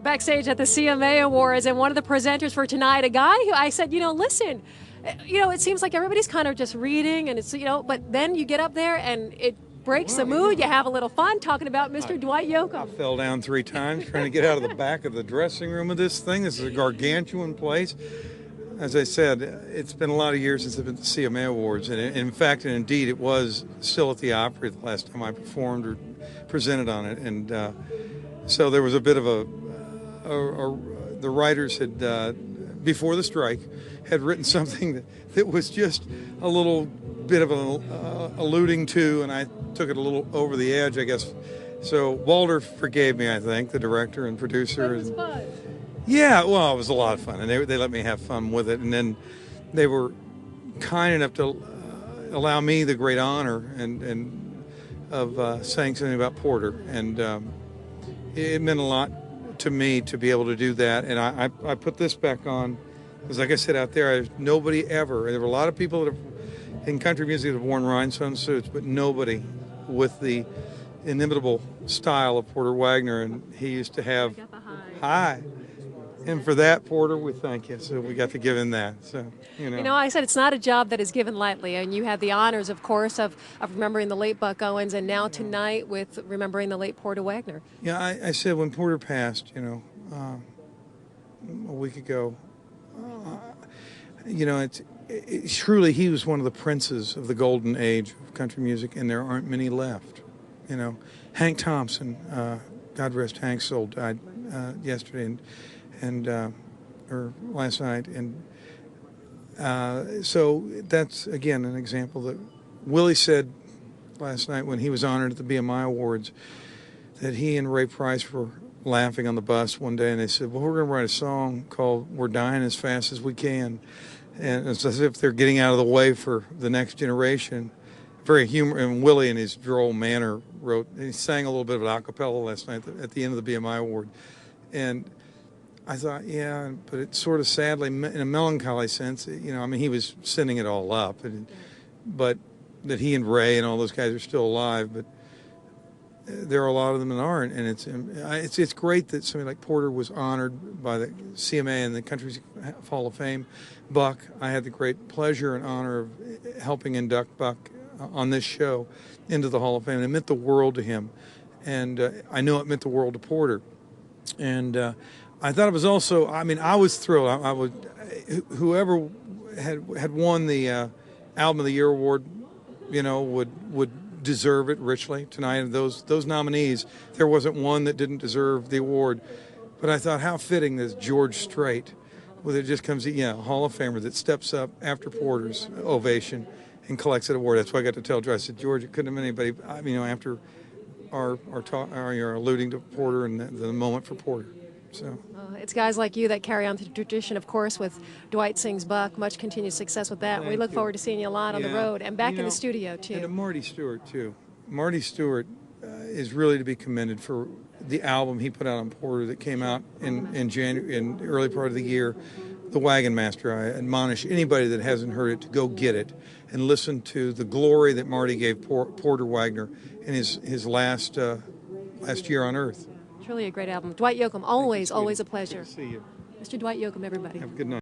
backstage at the CMA Awards, and one of the presenters for tonight, a guy who I said, listen, it seems like everybody's kind of just reading, and it's, but then you get up there and it breaks the mood. You have a little fun talking about Mr. Dwight Yoakam. I fell down 3 times trying to get out of the back of the dressing room of this thing. This is a gargantuan place. As I said, it's been a lot of years since I've been at the CMA Awards, and in fact, and indeed, it was still at the Opry the last time I performed or presented on it, and so there was a bit of the writers had, before the strike, had written something that was just a little bit of an alluding to, and I took it a little over the edge, I guess. So Walter forgave me, I think, the director and producer. It was fun. Yeah, well, it was a lot of fun, and they let me have fun with it. And then they were kind enough to allow me the great honor and of saying something about Porter, and it meant a lot to me to be able to do that. And I put this back on because, like I said out there, nobody ever. There were a lot of people that have, in country music, that have worn rhinestone suits, but nobody with the inimitable style of Porter Wagoner, and he used to have high. And for that, Porter, we thank you. So we got to give him that. So, I said it's not a job that is given lightly, and you had the honors, of course, of remembering the late Buck Owens, and now tonight with remembering the late Porter Wagoner. Yeah, I said when Porter passed, a week ago, truly he was one of the princes of the golden age of country music, and there aren't many left. Hank Thompson, God rest Hank's soul, died yesterday, or last night, and so that's again an example that Willie said last night when he was honored at the BMI Awards that he and Ray Price were laughing on the bus one day, and they said, well, we're going to write a song called We're Dying as Fast as We Can, and it's as if they're getting out of the way for the next generation. Very humor, and Willie in his droll manner he sang a little bit of an a cappella last night at the end of the BMI Award, and I thought, yeah, but it sort of sadly, in a melancholy sense, he was sending it all up, but that he and Ray and all those guys are still alive, but there are a lot of them that aren't, and it's great that somebody like Porter was honored by the CMA and the Country Hall of Fame. Buck, I had the great pleasure and honor of helping induct Buck on this show into the Hall of Fame. It meant the world to him, and I know it meant the world to Porter, and I thought it was also, I was thrilled. I would, whoever had won the Album of the Year award, would deserve it richly tonight. And those nominees, there wasn't one that didn't deserve the award. But I thought, how fitting this George Strait, it just comes, Hall of Famer that steps up after Porter's ovation and collects that award. That's why I got to tell George. I said, George, it couldn't have been anybody. After our alluding to Porter and the moment for Porter. So it's guys like you that carry on the tradition, of course, with Dwight Sings Buck. Much continued success with that. We look forward to seeing you a lot on the road and back in the studio, too. And to Marty Stewart, too. Marty Stewart is really to be commended for the album he put out on Porter that came out in January, in the early part of the year. The Wagon Master. I admonish anybody that hasn't heard it to go get it and listen to the glory that Marty gave Porter Wagoner in his last year on Earth. Truly a great album. Dwight Yoakam, always a pleasure. Good to see you. Mr. Dwight Yoakam, everybody. Have a good night.